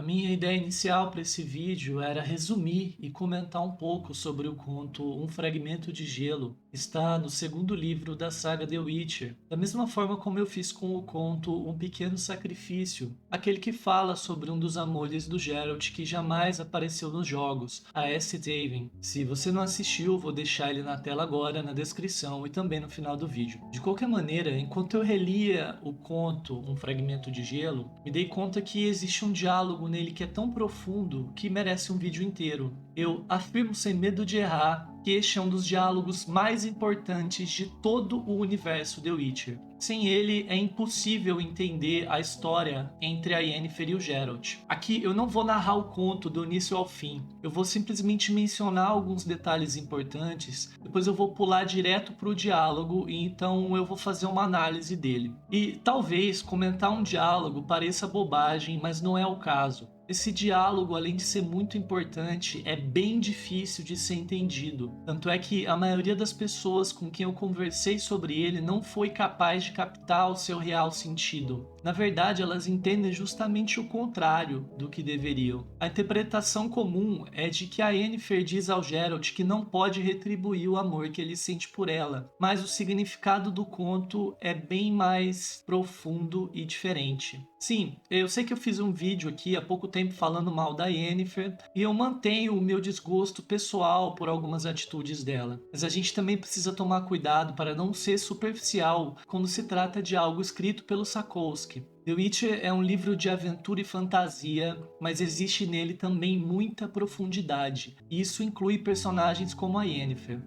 minha ideia inicial para esse vídeo era resumir e comentar um pouco sobre o conto Um Fragmento de Gelo. Está no segundo livro da saga The Witcher, da mesma forma como eu fiz com o conto Um Pequeno Sacrifício, aquele que fala sobre um dos amores do Geralt que jamais apareceu nos jogos, a Essie Taven. Se você não assistiu, vou deixar ele na tela agora, na descrição e também no final do vídeo. De qualquer maneira, enquanto eu relia o conto Um Fragmento de Gelo, me dei conta que existe um diálogo nele que é tão profundo que merece um vídeo inteiro. Eu afirmo sem medo de errar que este é um dos diálogos mais importantes de todo o universo The Witcher. Sem ele, é impossível entender a história entre a Yennefer e o Geralt. Aqui eu não vou narrar o conto do início ao fim, eu vou simplesmente mencionar alguns detalhes importantes, depois eu vou pular direto para o diálogo e então eu vou fazer uma análise dele. E talvez comentar um diálogo pareça bobagem, mas não é o caso. Esse diálogo, além de ser muito importante, é bem difícil de ser entendido. Tanto é que a maioria das pessoas com quem eu conversei sobre ele não foi capaz de captar o seu real sentido. Na verdade, elas entendem justamente o contrário do que deveriam. A interpretação comum é de que a Yennefer diz ao Geralt que não pode retribuir o amor que ele sente por ela, mas o significado do conto é bem mais profundo e diferente. Sim, eu sei que eu fiz um vídeo aqui há pouco tempo falando mal da Yennefer e eu mantenho o meu desgosto pessoal por algumas atitudes dela. Mas a gente também precisa tomar cuidado para não ser superficial quando se trata de algo escrito pelo Sapkowski. The Witcher é um livro de aventura e fantasia, mas existe nele também muita profundidade, e isso inclui personagens como a Yennefer.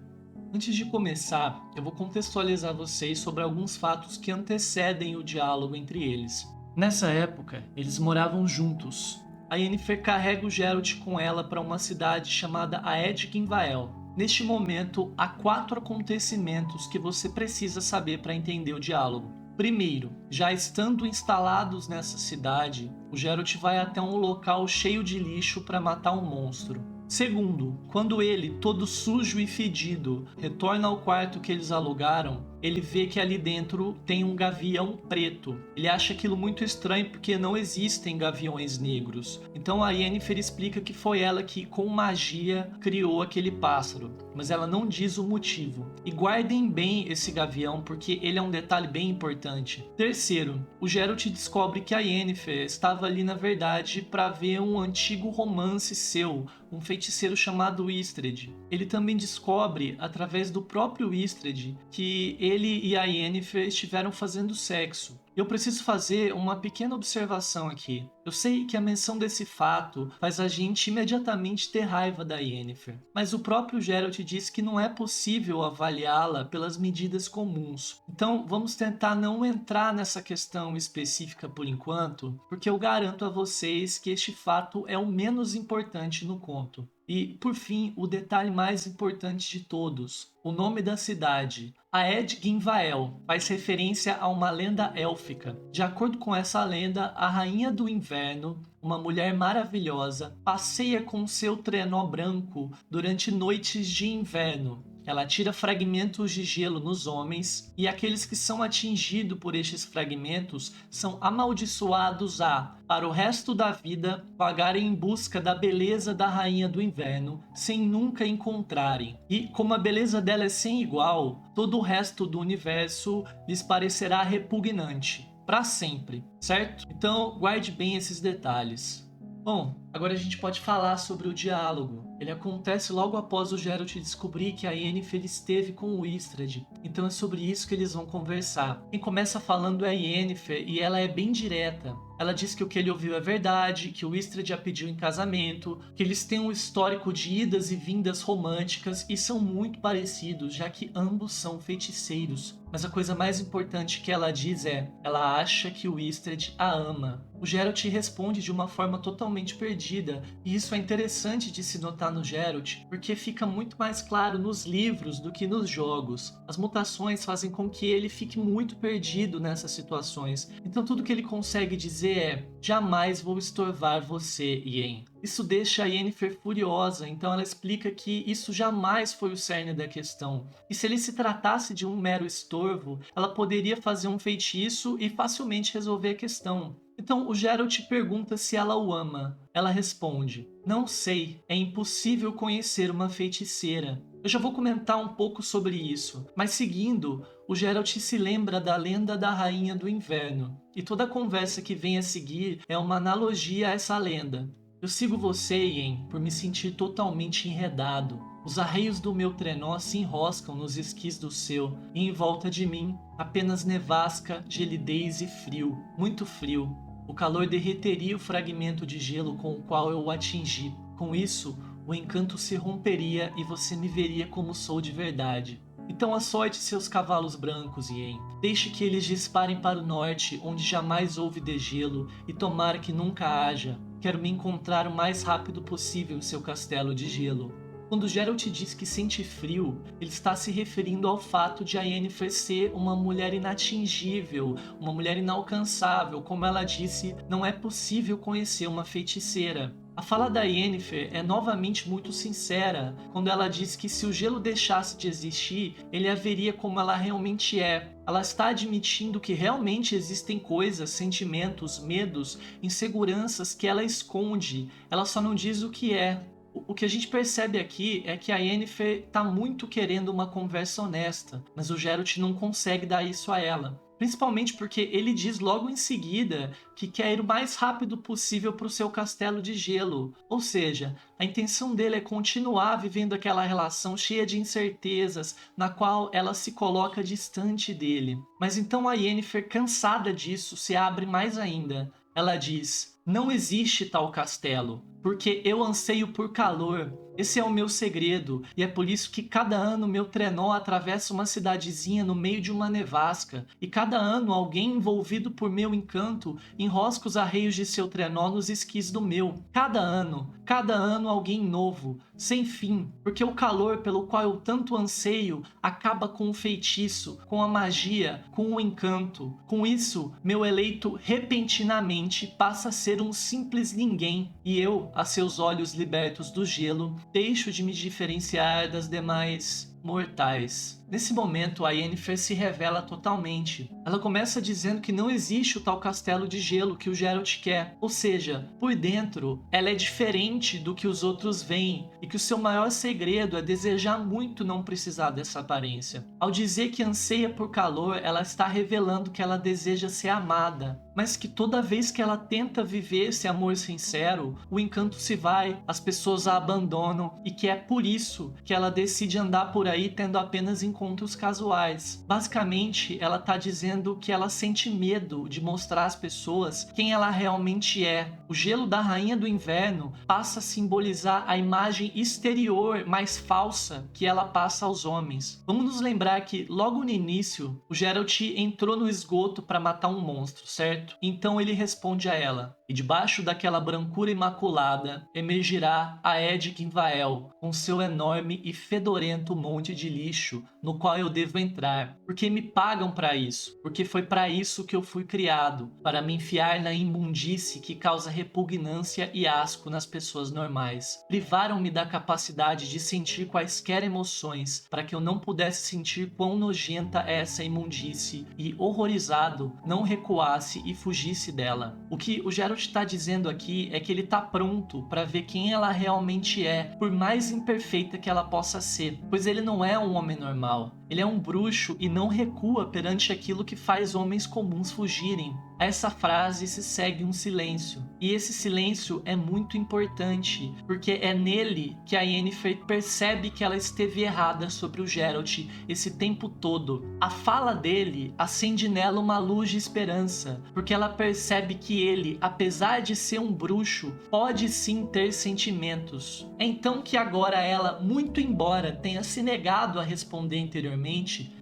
Antes de começar, eu vou contextualizar vocês sobre alguns fatos que antecedem o diálogo entre eles. Nessa época, eles moravam juntos. A Yennefer carrega o Geralt com ela para uma cidade chamada Aed-Ginvael. Neste momento, há 4 acontecimentos que você precisa saber para entender o diálogo. Primeiro, já estando instalados nessa cidade, o Geralt vai até um local cheio de lixo para matar um monstro. Segundo, quando ele, todo sujo e fedido, retorna ao quarto que eles alugaram, ele vê que ali dentro tem um gavião preto. Ele acha aquilo muito estranho porque não existem gaviões negros. Então a Yennefer explica que foi ela que, com magia, criou aquele pássaro, mas ela não diz o motivo. E guardem bem esse gavião porque ele é um detalhe bem importante. Terceiro, o Geralt descobre que a Yennefer estava ali na verdade para ver um antigo romance seu, um feiticeiro chamado Istred. Ele também descobre, através do próprio Istred, que ele e a Yennefer estiveram fazendo sexo. Eu preciso fazer uma pequena observação aqui. Eu sei que a menção desse fato faz a gente imediatamente ter raiva da Yennefer, mas o próprio Geralt diz que não é possível avaliá-la pelas medidas comuns. Então vamos tentar não entrar nessa questão específica por enquanto, porque eu garanto a vocês que este fato é o menos importante no conto. E, por fim, o detalhe mais importante de todos, o nome da cidade. Aed-Ginvael faz referência a uma lenda élfica. De acordo com essa lenda, a Rainha do Inverno, uma mulher maravilhosa, passeia com seu trenó branco durante noites de inverno. Ela tira fragmentos de gelo nos homens, e aqueles que são atingidos por estes fragmentos são amaldiçoados a, para o resto da vida, vagarem em busca da beleza da Rainha do Inverno, sem nunca encontrarem. E como a beleza dela é sem igual, todo o resto do universo lhes parecerá repugnante, para sempre, certo? Então guarde bem esses detalhes. Bom, agora a gente pode falar sobre o diálogo. Ele acontece logo após o Geralt descobrir que a Yennefer esteve com o Istred. Então é sobre isso que eles vão conversar. Quem começa falando é a Yennefer e ela é bem direta. Ela diz que o que ele ouviu é verdade, que o Istred a pediu em casamento, que eles têm um histórico de idas e vindas românticas e são muito parecidos, já que ambos são feiticeiros. Mas a coisa mais importante que ela diz é, ela acha que o Istred a ama. O Geralt responde de uma forma totalmente perdida, e isso é interessante de se notar no Geralt, porque fica muito mais claro nos livros do que nos jogos. As mutações fazem com que ele fique muito perdido nessas situações, então tudo que ele consegue dizer é: jamais vou estorvar você, Yen. Isso deixa a Yennefer furiosa, então ela explica que isso jamais foi o cerne da questão. E se ele se tratasse de um mero estorvo, ela poderia fazer um feitiço e facilmente resolver a questão. Então o Geralt pergunta se ela o ama. Ela responde: não sei, é impossível conhecer uma feiticeira. Eu já vou comentar um pouco sobre isso, mas seguindo, o Geralt se lembra da lenda da Rainha do Inverno, e toda a conversa que vem a seguir é uma analogia a essa lenda. Eu sigo você, Yen, por me sentir totalmente enredado. Os arreios do meu trenó se enroscam nos esquis do seu, e em volta de mim, apenas nevasca, gelidez e frio, muito frio. O calor derreteria o fragmento de gelo com o qual eu o atingi. Com isso, o encanto se romperia e você me veria como sou de verdade. Então açoite seus cavalos brancos, Yen. Deixe que eles disparem para o norte, onde jamais houve degelo, e tomara que nunca haja. Quero me encontrar o mais rápido possível em seu castelo de gelo. Quando Geralt diz que sente frio, ele está se referindo ao fato de a Yennefer ser uma mulher inatingível, uma mulher inalcançável. Como ela disse, não é possível conhecer uma feiticeira. A fala da Yennefer é novamente muito sincera, quando ela diz que se o gelo deixasse de existir, ele a veria como ela realmente é. Ela está admitindo que realmente existem coisas, sentimentos, medos, inseguranças que ela esconde, ela só não diz o que é. O que a gente percebe aqui é que a Yennefer está muito querendo uma conversa honesta, mas o Geralt não consegue dar isso a ela. Principalmente porque ele diz logo em seguida que quer ir o mais rápido possível para o seu castelo de gelo. Ou seja, a intenção dele é continuar vivendo aquela relação cheia de incertezas, na qual ela se coloca distante dele. Mas então a Yennefer, cansada disso, se abre mais ainda. Ela diz: não existe tal castelo, porque eu anseio por calor. Esse é o meu segredo, e é por isso que cada ano meu trenó atravessa uma cidadezinha no meio de uma nevasca, e cada ano alguém envolvido por meu encanto enrosca os arreios de seu trenó nos esquis do meu. Cada ano alguém novo, sem fim, porque o calor pelo qual eu tanto anseio acaba com o feitiço, com a magia, com o encanto. Com isso, meu eleito repentinamente passa a ser um simples ninguém, e eu, a seus olhos libertos do gelo, deixo de me diferenciar das demais mortais. Nesse momento, a Yennefer se revela totalmente. Ela começa dizendo que não existe o tal castelo de gelo que o Geralt quer. Ou seja, por dentro, ela é diferente do que os outros veem e que o seu maior segredo é desejar muito não precisar dessa aparência. Ao dizer que anseia por calor, ela está revelando que ela deseja ser amada, mas que toda vez que ela tenta viver esse amor sincero, o encanto se vai, as pessoas a abandonam e que é por isso que ela decide andar por aí tendo apenas encontros casuais. Basicamente, ela tá dizendo que ela sente medo de mostrar às pessoas quem ela realmente é. O gelo da Rainha do Inverno passa a simbolizar a imagem exterior mais falsa que ela passa aos homens. Vamos nos lembrar que logo no início, o Geralt entrou no esgoto para matar um monstro, certo? Então ele responde a ela: e debaixo daquela brancura imaculada emergirá a Edgynvael, com seu enorme e fedorento monte de lixo no qual eu devo entrar, porque me pagam para isso, porque foi para isso que eu fui criado, para me enfiar na imundície que causa repugnância e asco nas pessoas normais. Privaram-me da capacidade de sentir quaisquer emoções, para que eu não pudesse sentir quão nojenta é essa imundície e, horrorizado, não recuasse e fugisse dela. O que o Geralt está dizendo aqui é que ele está pronto para ver quem ela realmente é, por mais imperfeita que ela possa ser, pois ele não é um homem normal. Ele é um bruxo e não recua perante aquilo que faz homens comuns fugirem. A essa frase se segue um silêncio. E esse silêncio é muito importante, porque é nele que a Yennefer percebe que ela esteve errada sobre o Geralt esse tempo todo. A fala dele acende nela uma luz de esperança, porque ela percebe que ele, apesar de ser um bruxo, pode sim ter sentimentos. É então que agora ela, muito embora tenha se negado a responder anteriormente,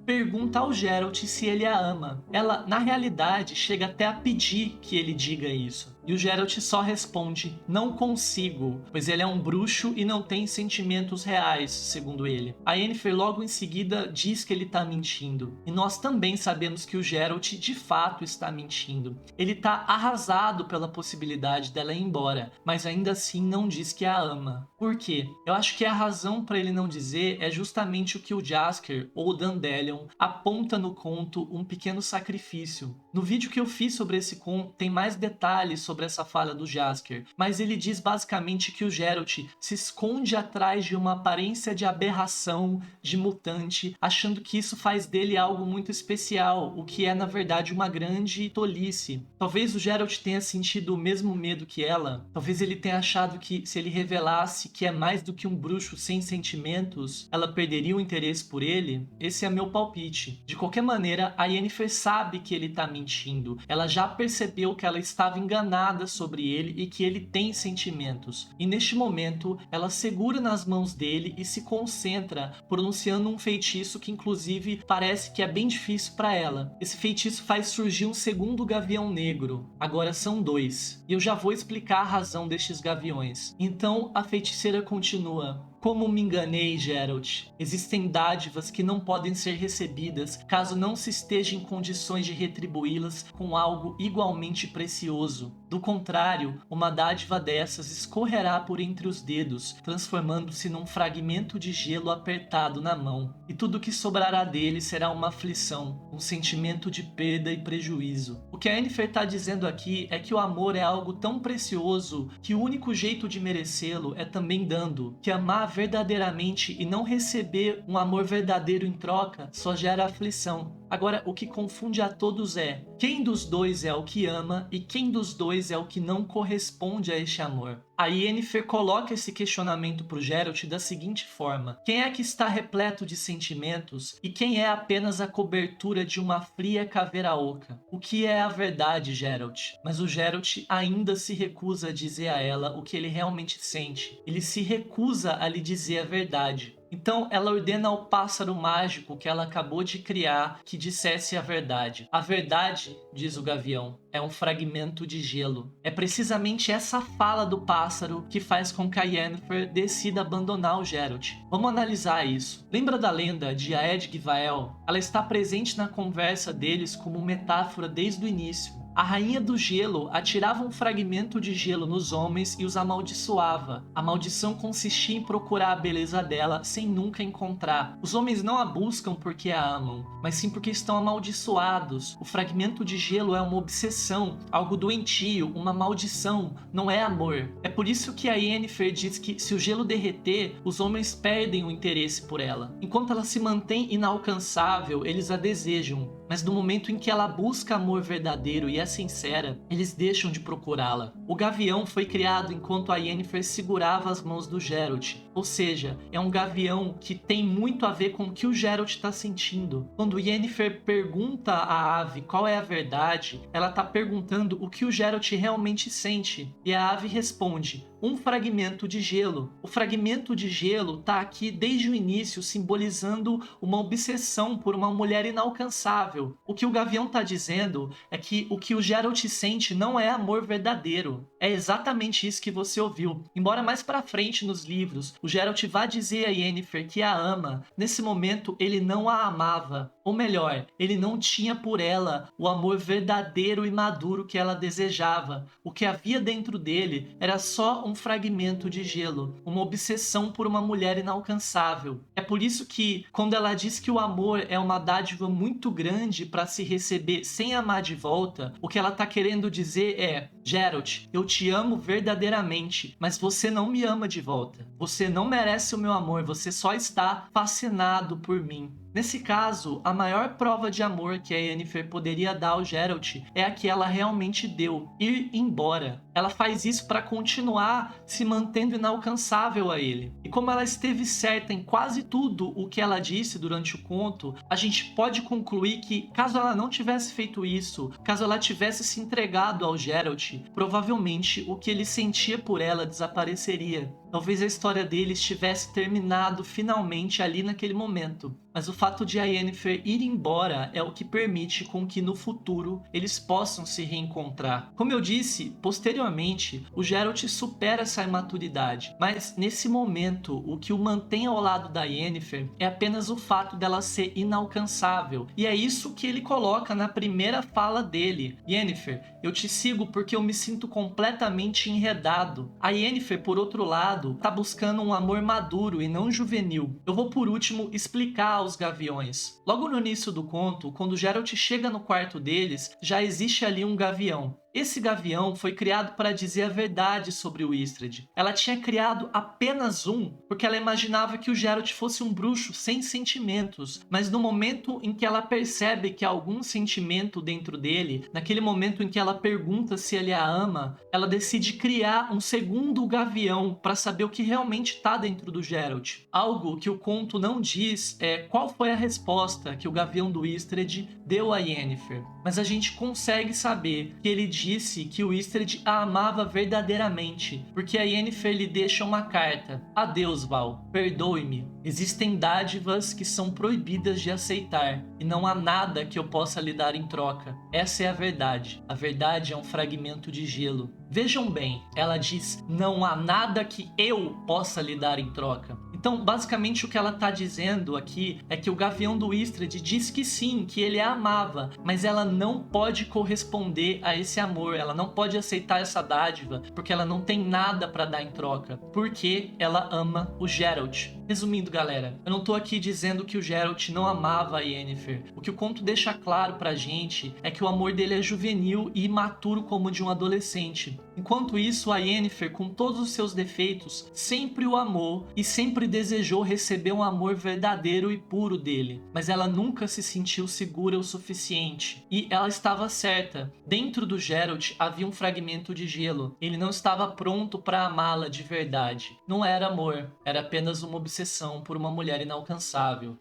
pergunta ao Geralt se ele a ama. Ela, na realidade, chega até a pedir que ele diga isso. E o Geralt só responde: não consigo, pois ele é um bruxo e não tem sentimentos reais, segundo ele. A Yennefer logo em seguida diz que ele tá mentindo. E nós também sabemos que o Geralt de fato está mentindo. Ele tá arrasado pela possibilidade dela ir embora, mas ainda assim não diz que a ama. Por quê? Eu acho que a razão para ele não dizer é justamente o que o Jaskier, ou Dandelion, aponta no conto Um Pequeno Sacrifício. No vídeo que eu fiz sobre esse conto tem mais detalhes sobre essa fala do Jaskier, mas ele diz basicamente que o Geralt se esconde atrás de uma aparência de aberração, de mutante, achando que isso faz dele algo muito especial, o que é na verdade uma grande tolice. Talvez o Geralt tenha sentido o mesmo medo que ela, talvez ele tenha achado que se ele revelasse que é mais do que um bruxo sem sentimentos, ela perderia o interesse por ele. Esse é meu palpite. De qualquer maneira, a Yennefer sabe que ele tá mentindo. Ela já percebeu que ela estava enganada sobre ele e que ele tem sentimentos. E neste momento, ela segura nas mãos dele e se concentra, pronunciando um feitiço que inclusive parece que é bem difícil para ela. Esse feitiço faz surgir um segundo gavião negro. Agora são dois. E eu já vou explicar a razão destes gaviões. Então a feiticeira continua: como me enganei, Geralt. Existem dádivas que não podem ser recebidas caso não se esteja em condições de retribuí-las com algo igualmente precioso. Do contrário, uma dádiva dessas escorrerá por entre os dedos, transformando-se num fragmento de gelo apertado na mão. E tudo que sobrará dele será uma aflição, um sentimento de perda e prejuízo. O que a Yennefer está dizendo aqui é que o amor é algo tão precioso que o único jeito de merecê-lo é também dando, que amar verdadeiramente e não receber um amor verdadeiro em troca só gera aflição. Agora, o que confunde a todos é: quem dos dois é o que ama e quem dos dois é o que não corresponde a este amor? A Yennefer coloca esse questionamento para o Geralt da seguinte forma: quem é que está repleto de sentimentos e quem é apenas a cobertura de uma fria caveira oca? O que é a verdade, Geralt? Mas o Geralt ainda se recusa a dizer a ela o que ele realmente sente. Ele se recusa a lhe dizer a verdade. Então ela ordena ao pássaro mágico que ela acabou de criar que dissesse a verdade. A verdade, diz o gavião, é um fragmento de gelo. É precisamente essa fala do pássaro que faz com que a Yennefer decida abandonar o Geralt. Vamos analisar isso. Lembra da lenda de Aed-Givael? Ela está presente na conversa deles como metáfora desde o início. A rainha do gelo atirava um fragmento de gelo nos homens e os amaldiçoava. A maldição consistia em procurar a beleza dela sem nunca encontrar. Os homens não a buscam porque a amam, mas sim porque estão amaldiçoados. O fragmento de gelo é uma obsessão, algo doentio, uma maldição, não é amor. É por isso que a Yennefer diz que se o gelo derreter, os homens perdem o interesse por ela. Enquanto ela se mantém inalcançável, eles a desejam. Mas no momento em que ela busca amor verdadeiro e é sincera, eles deixam de procurá-la. O gavião foi criado enquanto a Yennefer segurava as mãos do Geralt. Ou seja, é um gavião que tem muito a ver com o que o Geralt está sentindo. Quando Yennefer pergunta à ave qual é a verdade, ela está perguntando o que o Geralt realmente sente. E a ave responde: um fragmento de gelo. O fragmento de gelo está aqui desde o início, simbolizando uma obsessão por uma mulher inalcançável. O que o gavião está dizendo é que o que o Geralt sente não é amor verdadeiro. É exatamente isso que você ouviu. Embora mais pra frente nos livros, o Geralt vá dizer a Yennefer que a ama, nesse momento ele não a amava. Ou melhor, ele não tinha por ela o amor verdadeiro e maduro que ela desejava. O que havia dentro dele era só um fragmento de gelo, uma obsessão por uma mulher inalcançável. É por isso que, quando ela diz que o amor é uma dádiva muito grande para se receber sem amar de volta, o que ela está querendo dizer é: Geralt, eu te amo verdadeiramente, mas você não me ama de volta. Você não merece o meu amor, você só está fascinado por mim. Nesse caso, a maior prova de amor que a Yennefer poderia dar ao Geralt é a que ela realmente deu: ir embora. ela faz isso para continuar se mantendo inalcançável a ele. E como ela esteve certa em quase tudo o que ela disse durante o conto, a gente pode concluir que, caso ela não tivesse feito isso, caso ela tivesse se entregado ao Geralt, provavelmente o que ele sentia por ela desapareceria. Talvez a história deles tivesse terminado finalmente ali naquele momento. Mas o fato de a Yennefer ir embora é o que permite com que no futuro eles possam se reencontrar. Como eu disse, posteriormente, o Geralt supera essa imaturidade. Mas nesse momento, o que o mantém ao lado da Yennefer é apenas o fato dela ser inalcançável. E é isso que ele coloca na primeira fala dele. Yennefer, eu te sigo porque eu me sinto completamente enredado. A Yennefer, por outro lado, tá buscando um amor maduro e não juvenil. Eu vou por último explicar aos gaviões. Logo no início do conto, quando Geralt chega no quarto deles, já existe ali um gavião. Esse gavião foi criado para dizer a verdade sobre o Istredd. Ela tinha criado apenas um, porque ela imaginava que o Geralt fosse um bruxo sem sentimentos. Mas no momento em que ela percebe que há algum sentimento dentro dele, naquele momento em que ela pergunta se ele a ama, ela decide criar um segundo gavião para saber o que realmente está dentro do Geralt. Algo que o conto não diz é qual foi a resposta que o gavião do Istredd deu a Yennefer. Mas a gente consegue saber que ele disse que o Istredd a amava verdadeiramente, porque a Yennefer lhe deixa uma carta. Adeus, Val. Perdoe-me. Existem dádivas que são proibidas de aceitar, e não há nada que eu possa lhe dar em troca. Essa é a verdade. A verdade é um fragmento de gelo. Vejam bem, ela diz, não há nada que eu possa lhe dar em troca. Então, basicamente o que ela está dizendo aqui é que o gavião do Istredd diz que sim, que ele a amava, mas ela não pode corresponder a esse amor, ela não pode aceitar essa dádiva, porque ela não tem nada para dar em troca, porque ela ama o Geralt. Resumindo, galera, eu não tô aqui dizendo que o Geralt não amava a Yennefer. O que o conto deixa claro pra gente é que o amor dele é juvenil e imaturo como o de um adolescente. Enquanto isso, a Yennefer, com todos os seus defeitos, sempre o amou e sempre desejou receber um amor verdadeiro e puro dele. Mas ela nunca se sentiu segura o suficiente. E ela estava certa. Dentro do Geralt havia um fragmento de gelo. Ele não estava pronto para amá-la de verdade. Não era amor, era apenas uma obsessão por uma mulher inalcançável.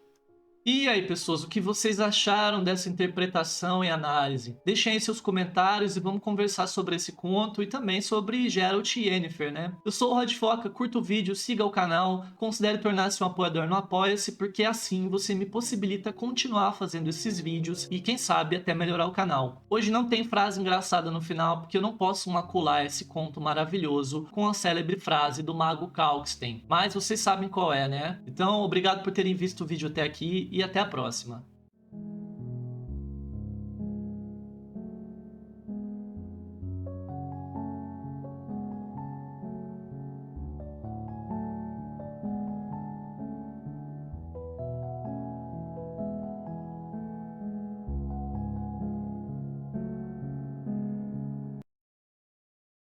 E aí, pessoas, o que vocês acharam dessa interpretação e análise? Deixem aí seus comentários e vamos conversar sobre esse conto e também sobre Geralt e Yennefer, né? Eu sou o Rod Foca, curta o vídeo, siga o canal, considere tornar-se um apoiador no Apoia-se, porque assim você me possibilita continuar fazendo esses vídeos e, quem sabe, até melhorar o canal. Hoje não tem frase engraçada no final, porque eu não posso macular esse conto maravilhoso com a célebre frase do Mago Kalkstein, mas vocês sabem qual é, né? Então, obrigado por terem visto o vídeo até aqui e até a próxima.